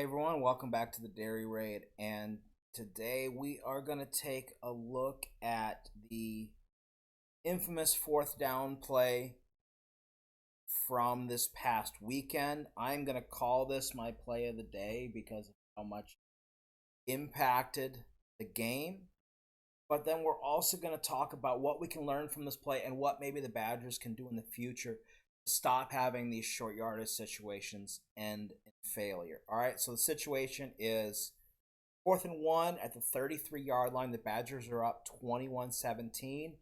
Hey everyone, welcome back to the Dairy Raid, and today we are going to take a look at the infamous fourth down play from this past weekend. I'm going to call this my play of the day because of how much it impacted the game. But then we're also going to talk about what we can learn from this play and what maybe the Badgers can do in the future to stop having these short yardage situations end in failure. All right, so the situation is 4th and 1 at the 33-yard line. The Badgers are up 21-17.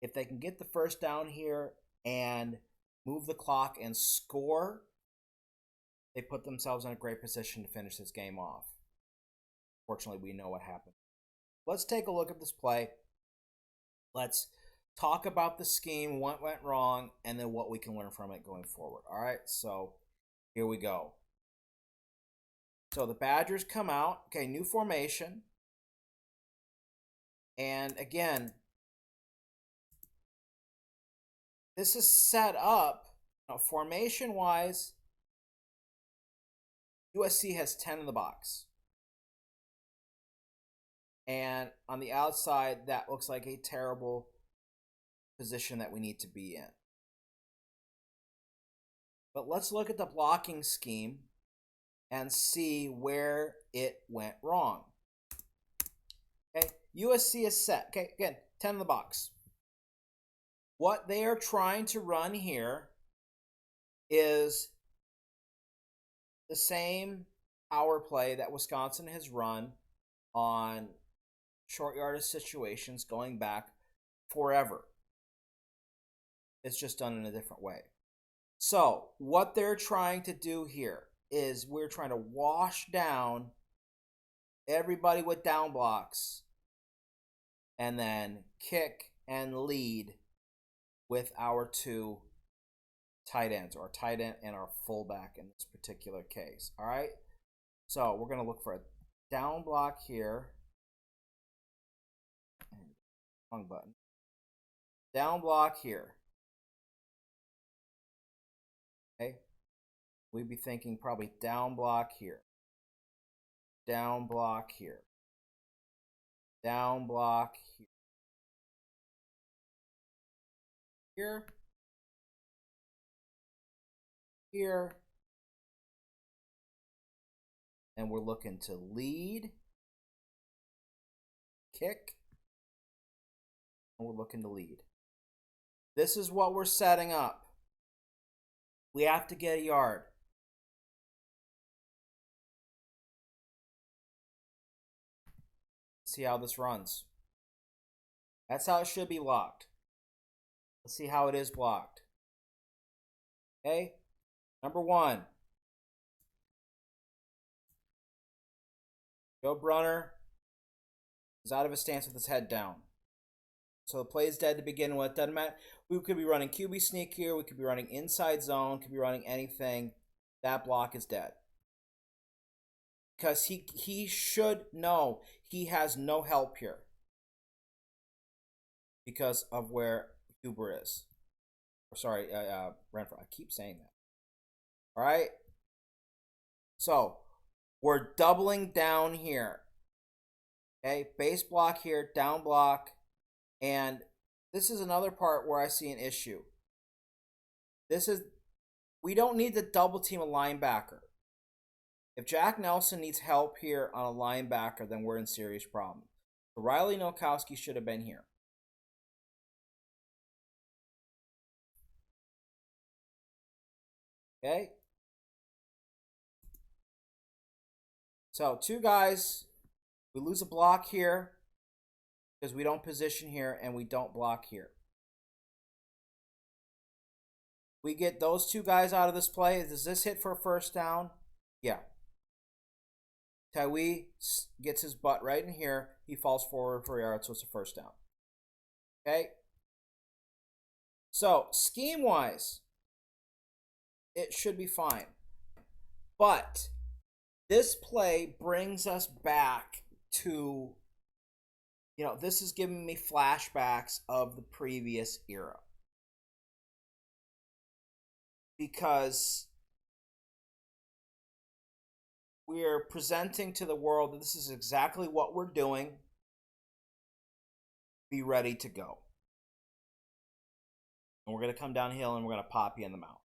If they can get the first down here and move the clock and score, they put themselves in a great position to finish this game off. Fortunately, we know what happened. Let's take a look at this play. Let's talk about the scheme, what went wrong, and then what we can learn from it going forward. All right, so here we go. So the Badgers come out. Okay, new formation. And again, this is set up, formation-wise, USC has 10 in the box. And on the outside, that looks like a terrible position that we need to be in. But let's look at the blocking scheme and see where it went wrong. Okay, USC is set. Okay, again, 10 in the box. What they are trying to run here is the same power play that Wisconsin has run on short yardage situations going back forever. It's just done in a different way. So what they're trying to do here is we're trying to wash down everybody with down blocks and then kick and lead with our two tight ends, or tight end and our fullback in this particular case. All right, so we're going to look for a down block here. Wrong button. Down block here. Okay, we'd be thinking probably down block here. Down block here. Down block here. Here. Here. And we're looking to lead, kick, and we're looking to lead. This is what we're setting up. We have to get a yard. See how this runs. That's how it should be blocked. Let's see how it is blocked. Okay, number 1. Joe Brunner is out of his stance with his head down. So the play is dead to begin with. Doesn't matter. We could be running QB sneak here. We could be running inside zone. Could be running anything. That block is dead. Because he should know he has no help here. Because of where Huber is. Sorry, Renfro. I keep saying that. All right. So we're doubling down here. Okay, base block here, down block. And this is another part where I see an issue. We don't need to double team a linebacker. If Jack Nelson needs help here on a linebacker, then we're in serious problem. So Riley Nowakowski should have been here. Okay. So 2 guys, we lose a block here because we don't position here and we don't block here. We get those 2 guys out of this play. Does this hit for a first down? Yeah. Taiwi gets his butt right in here. He falls forward for a yard, so it's a first down. Okay. So scheme-wise, it should be fine. But this play brings us back to, this is giving me flashbacks of the previous era. Because we're presenting to the world that this is exactly what we're doing. Be ready to go. And we're going to come downhill and we're going to pop you in the mouth.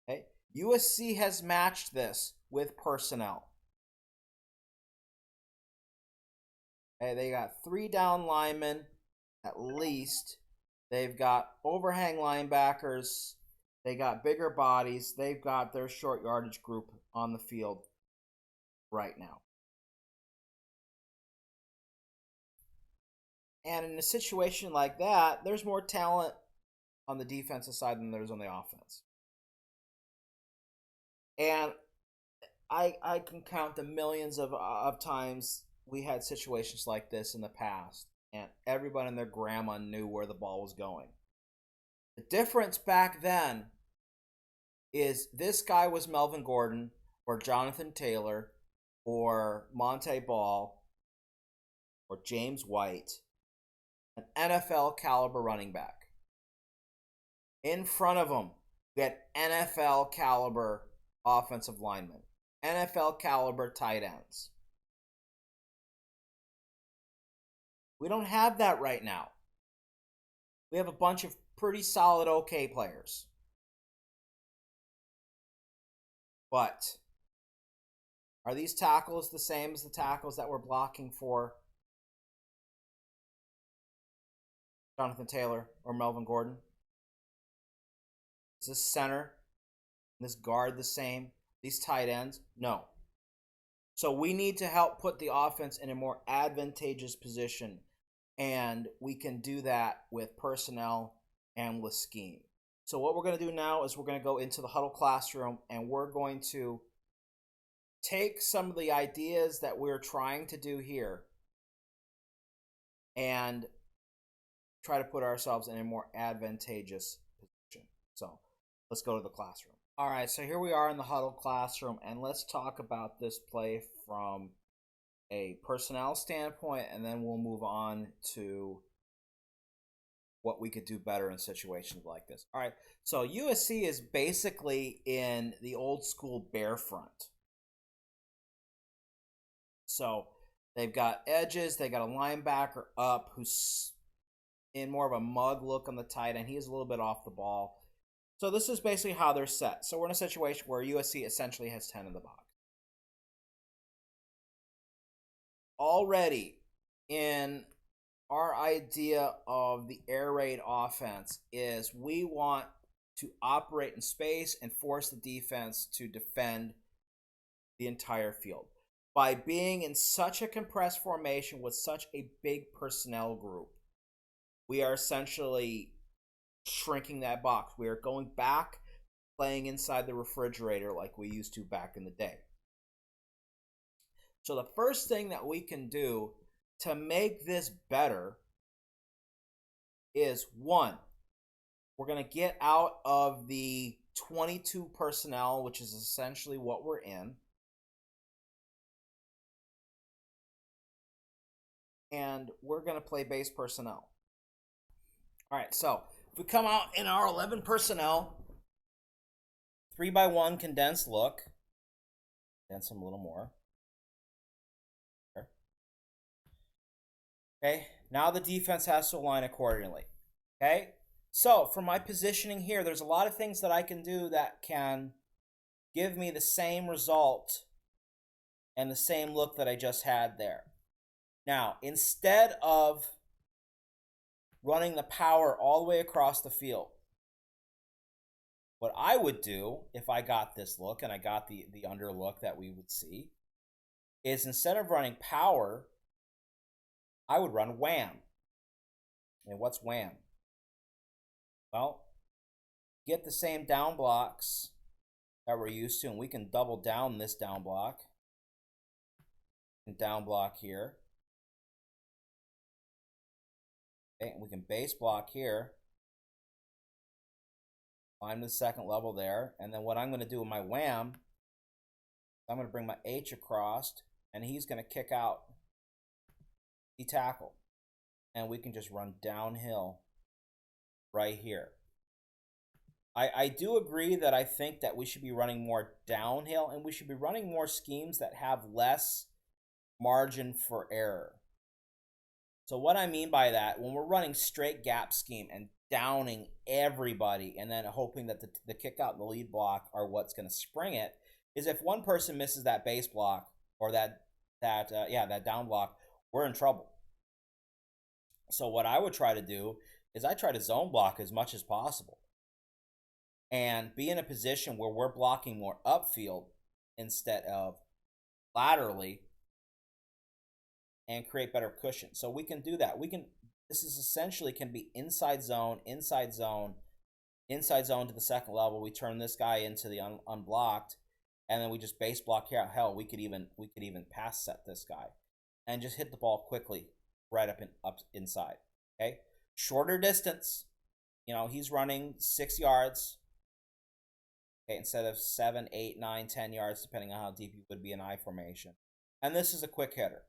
Okay? USC has matched this with personnel. Okay, they got 3 down linemen at least. They've got overhang linebackers. They got bigger bodies. They've got their short yardage group on the field right now. And in a situation like that, there's more talent on the defensive side than there's on the offense. And I can count the millions of times we had situations like this in the past, and everybody and their grandma knew where the ball was going. The difference back then is this guy was Melvin Gordon or Jonathan Taylor or Monte Ball or James White, an NFL caliber running back. In front of him, we had NFL caliber offensive linemen, NFL caliber tight ends. We don't have that right now. We have a bunch of pretty solid okay players. But are these tackles the same as the tackles that we're blocking for Jonathan Taylor or Melvin Gordon? Is this center, this guard the same? These tight ends? No. So we need to help put the offense in a more advantageous position, and we can do that with personnel and with scheme. So what we're going to do now is we're going to go into the huddle classroom, and we're going to take some of the ideas that we're trying to do here and try to put ourselves in a more advantageous position. So let's go to the classroom. All right, so here we are in the huddle classroom, and let's talk about this play from a personnel standpoint, and then we'll move on to what we could do better in situations like this. All right, so USC is basically in the old school bear front. So they've got edges, they got a linebacker up who's in more of a mug look on the tight end. He is a little bit off the ball. So this is basically how they're set. So we're in a situation where USC essentially has 10 in the box. Already in our idea of the air raid offense is we want to operate in space and force the defense to defend the entire field. By being in such a compressed formation with such a big personnel group, we are essentially shrinking that box. We are going back, playing inside the refrigerator like we used to back in the day. So the first thing that we can do to make this better is, one, we're going to get out of the 22 personnel, which is essentially what we're in. And we're going to play base personnel. All right, so if we come out in our 11 personnel, 3x1 condensed look, condense them a little more. Okay, now the defense has to align accordingly. Okay, so for my positioning here, there's a lot of things that I can do that can give me the same result and the same look that I just had there. Now, instead of running the power all the way across the field, what I would do if I got this look and I got the under look that we would see is, instead of running power, I would run wham. And what's wham? Well, get the same down blocks that we're used to, and we can double down this down block and down block here. Okay, and we can base block here. Climb to the second level there. And then what I'm going to do with my wham, I'm going to bring my H across, and he's going to kick out the tackle. And we can just run downhill right here. I do agree that I think that we should be running more downhill, and we should be running more schemes that have less margin for error. So what I mean by that, when we're running straight gap scheme and downing everybody and then hoping that the kick out and the lead block are what's going to spring it, is if one person misses that base block or that down block, we're in trouble. So what I would try to do is I try to zone block as much as possible and be in a position where we're blocking more upfield instead of laterally and create better cushion. So we can do that. This is essentially can be inside zone to the second level. We turn this guy into the unblocked, and then we just base block here. Hell, we could even pass set this guy and just hit the ball quickly right up inside. Okay, shorter distance. He's running 6 yards. Okay, instead of 7, 8, 9, 10 yards, depending on how deep you would be in I formation. And this is a quick hitter.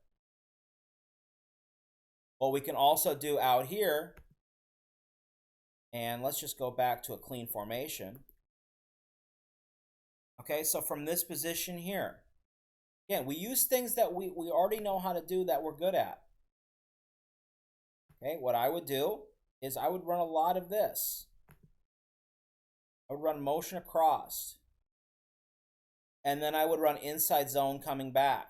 What we can also do out here, and let's just go back to a clean formation. Okay, so from this position here, again, we use things that we already know how to do that we're good at. Okay, what I would do is I would run a lot of this. I would run motion across. And then I would run inside zone coming back.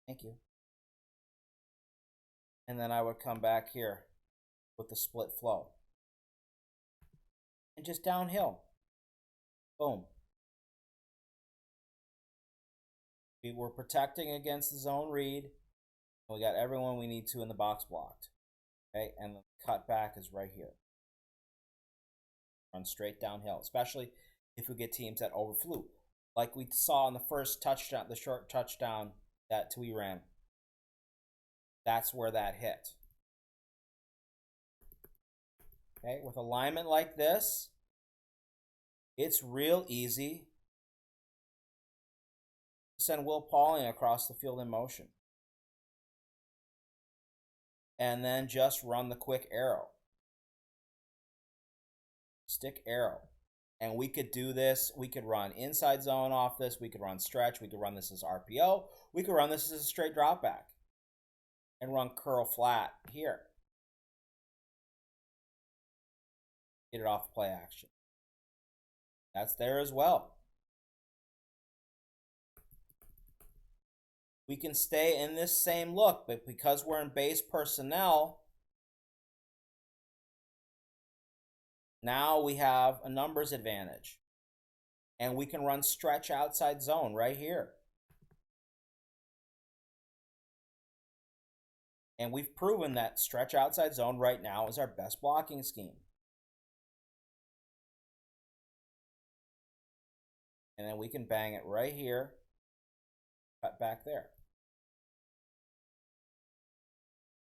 Thank you. And then I would come back here with the split flow. And just downhill. Boom. We were protecting against the zone read. We got everyone we need to in the box blocked. Okay, and the cut back is right here. Run straight downhill, especially if we get teams that overflew. Like we saw in the first touchdown, the short touchdown that Tui ran. That's where that hit. Okay, with alignment like this, it's real easy to send Will Pauling across the field in motion. And then just run the quick arrow. Stick arrow. And we could do this. We could run inside zone off this. We could run stretch. We could run this as RPO. We could run this as a straight drop back. And run curl flat here. Get it off play action. That's there as well. We can stay in this same look, but because we're in base personnel, now we have a numbers advantage. And we can run stretch outside zone right here. And we've proven that stretch outside zone right now is our best blocking scheme. And then we can bang it right here, cut back there.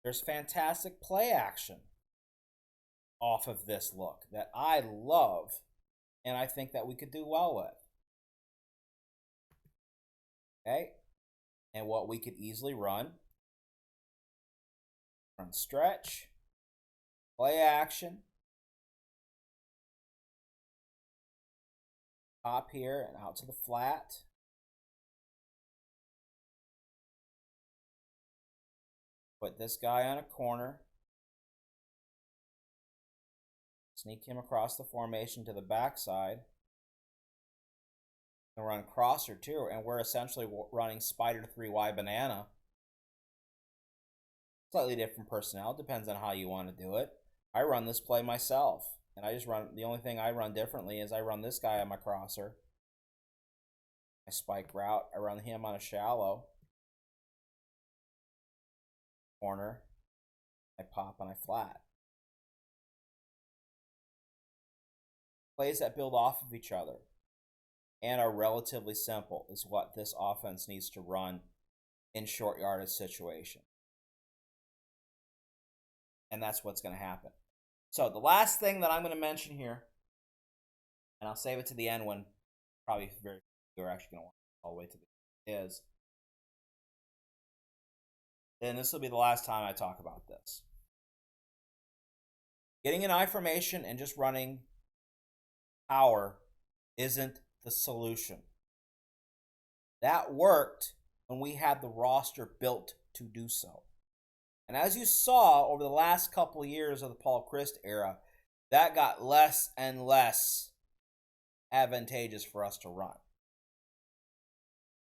There's fantastic play action off of this look that I love, and I think that we could do well with. Okay, and what we could easily run stretch, play action, top here and out to the flat. Put this guy on a corner. Sneak him across the formation to the backside. And run crosser too, and we're essentially running spider 3Y banana. Slightly different personnel, depends on how you want to do it. I run this play myself, and I just run, the only thing I run differently is I run this guy on my crosser. My spike route, I run him on a shallow corner. I pop and I flat. Plays that build off of each other. and are relatively simple is what this offense needs to run in short yardage situation. And that's what's going to happen. So the last thing that I'm going to mention here, and I'll save it to the end when probably we're actually going to watch all the way to the end, is, and this will be the last time I talk about this. Getting an I formation and just running power isn't the solution. That worked when we had the roster built to do so. And as you saw over the last couple of years of the Paul Chryst era, that got less and less advantageous for us to run.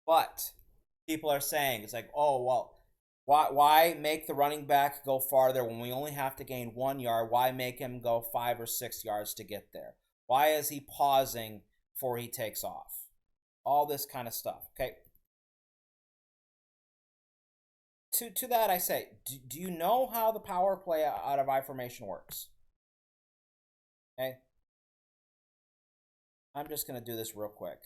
But people are saying, it's like, oh, well, why make the running back go farther when we only have to gain 1 yard? Why make him go 5 or 6 yards to get there? Why is he pausing before he takes off? All this kind of stuff, okay? To that I say, do you know how the power play out of I formation works? Okay. I'm just going to do this real quick.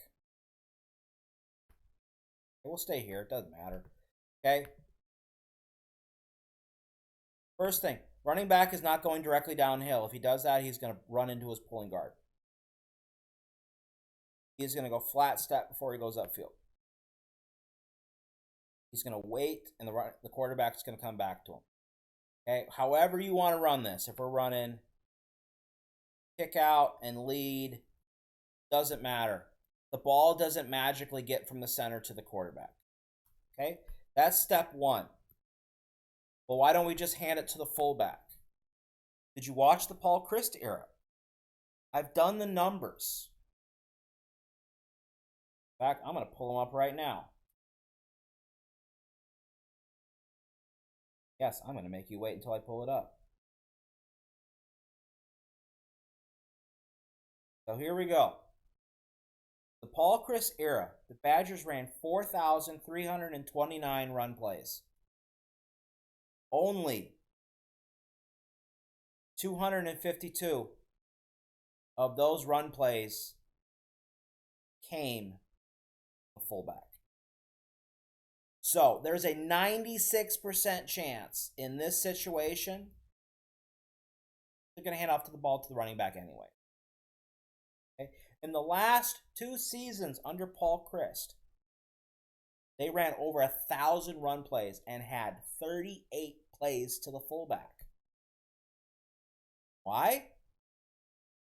We'll stay here. It doesn't matter. Okay. First thing, running back is not going directly downhill. If he does that, he's going to run into his pulling guard. He's going to go flat step before he goes upfield. He's going to wait, and the quarterback's going to come back to him. Okay, however you want to run this. If we're running kick out and lead, doesn't matter. The ball doesn't magically get from the center to the quarterback. Okay, that's step one. Well, why don't we just hand it to the fullback? Did you watch the Paul Chryst era? I've done the numbers. In fact, I'm going to pull them up right now. Yes, I'm going to make you wait until I pull it up. So here we go. The Paul Chryst era, the Badgers ran 4,329 run plays. Only 252 of those run plays came a fullback. So there's a 96% chance in this situation they're going to hand off the ball to the running back anyway. Okay? In the last 2 seasons under Paul Chryst, they ran over 1,000 run plays and had 38 plays to the fullback. Why?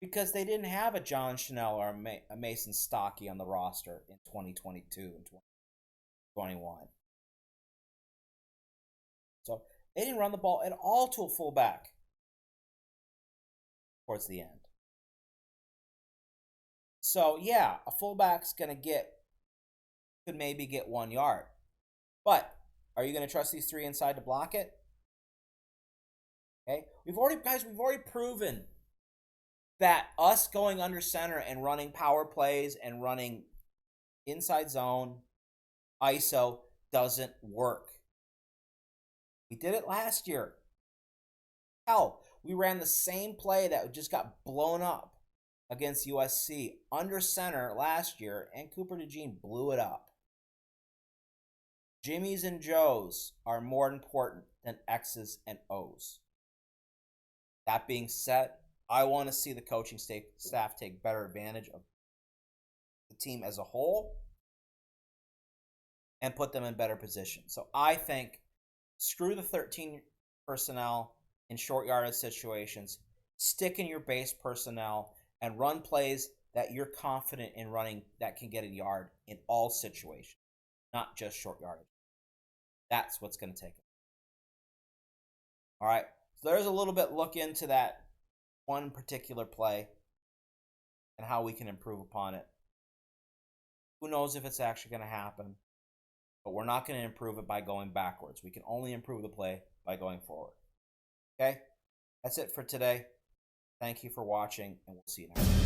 Because they didn't have a John Chanel or a Mason Stockey on the roster in 2022 and 2021. So they didn't run the ball at all to a fullback towards the end. So yeah, a fullback's could maybe get 1 yard. But are you going to trust these 3 inside to block it? Okay, we've already proven that us going under center and running power plays and running inside zone, ISO, doesn't work. We did it last year. Hell, we ran the same play that just got blown up against USC under center last year, and Cooper DeJean blew it up. Jimmys and Joes are more important than X's and O's. That being said, I want to see the coaching staff take better advantage of the team as a whole and put them in better position. So I think screw the 13 personnel in short yardage situations, stick in your base personnel, and run plays that you're confident in running that can get a yard in all situations, not just short yardage. That's what's going to take it. All right, so there's a little bit look into that one particular play and how we can improve upon it. Who knows if it's actually going to happen, but we're not going to improve it by going backwards. We can only improve the play by going forward. Okay, that's it for today. Thank you for watching, and we'll see you next time.